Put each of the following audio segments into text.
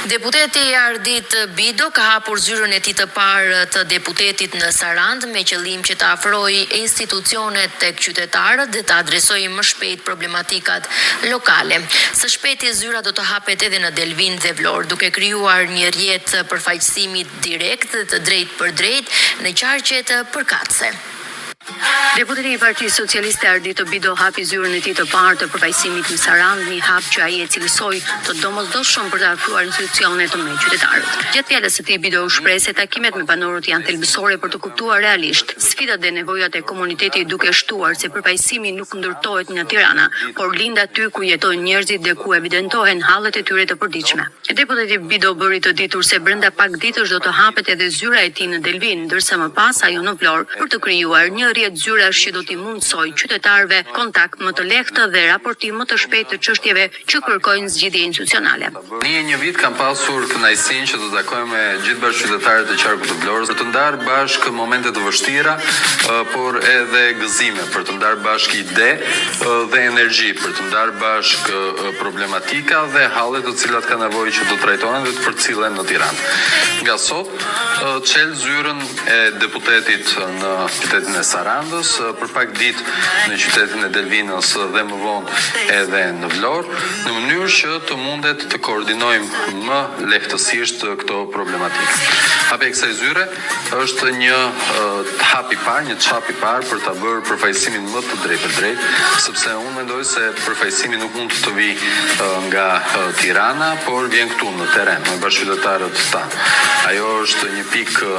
Deputeti Ardit Bido ka hapur zyrën e tij të parë të deputetit në Sarandë me qëllim që të afrojë institucionet tek qytetarët dhe të adresojë më shpejt problematikat lokale. Së shpejti zyra do të hapet edhe në Delvin dhe Vlorë, duke krijuar një rrjet përfaqësimi direkt të drejt për drejt në qarqet përkatëse. Deputeti i Partisë Socialiste Ardit Bido hapi zyrën e tij të parë të përfaqësimit në Sarandë, një hap që ai e cilësoi të domosdoshëm për të afruar institucionet me qytetarët. Gjatë fjalës së tij Bido u shpreh se takimet me banorët janë thelbësore për të kuptuar realisht sfidat dhe nevojat e komunitetit, duke shtuar se përfaqësimi nuk ndërtohet në Tirana, por lind aty ku jetojnë njerëzit dhe ku evidentohen hallet e tyre të përditshme. Deputeti Bido bëri të ditur se brenda pak ditësh do të hapet edhe zyra e tij në Delvin, ndërsa më pas ajo në Vlorë, për të krijuar një rrjet zyrash që do t'i mundsoj qytetarëve kontakt më të lehtë dhe raportim më të shpejtë të çështjeve që kërkojnë zgjidhje institucionale. Një vit kam pasur kënaqësinë që të takoj me gjithë bashkëqytetarët e qarkut të Vlorës për të ndarë bashkë momente të vështira, por edhe gëzime, për të ndarë bashkë ide dhe energji, për të ndarë bashkë problematika dhe hallet të cilat ka nevojë që të trajtohen dhe të përcillen në Tiranë. Nga sot çel zyrën e deputetit në qytetin e Sarandës, për pak ditë në qytetin e Delvinës dhe më vonë edhe në Vlorë, në mënyrë që të mundet të koordinojmë më lehtësisht këto problematika. Hapi e kësaj zyre është një hap i parë, një çap i parë për ta bërë përfaqësimin më të drejtë për drejt, sepse unë mendoj se përfaqësimi nuk mund të vijë nga Tirana, por vjen këtu në teren, me bashkëqytetarët tanë. Ajo është një pikë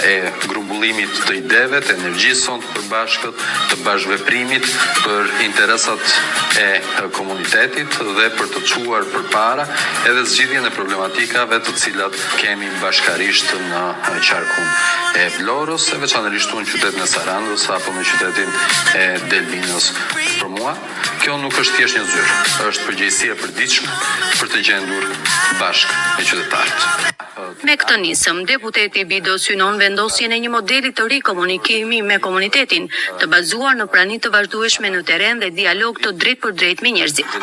e grumbullimit të ideve, të energjisë sonë të përbashkët, të bashkëveprimit për interesat e komunitetit dhe për të çuar përpara edhe zgjidhjen e problematikave të cilat kemi bashkarisht në qarkun e Vlorës, e veçanërisht në qytetin e Sarandës apo në qytetin e Delvinës. Për mua, kjo nuk është thjesht një zyrë, është përgjegjësia e përditshme për të gjendur bashkë me qytetarët. Me këtë nisëm, deputeti Bido synon vendosjen e një modeli të ri komunikimi me komunitetin, të bazuar në prani të vazhdueshme në teren dhe dialog të drejt për drejt me njerëzit.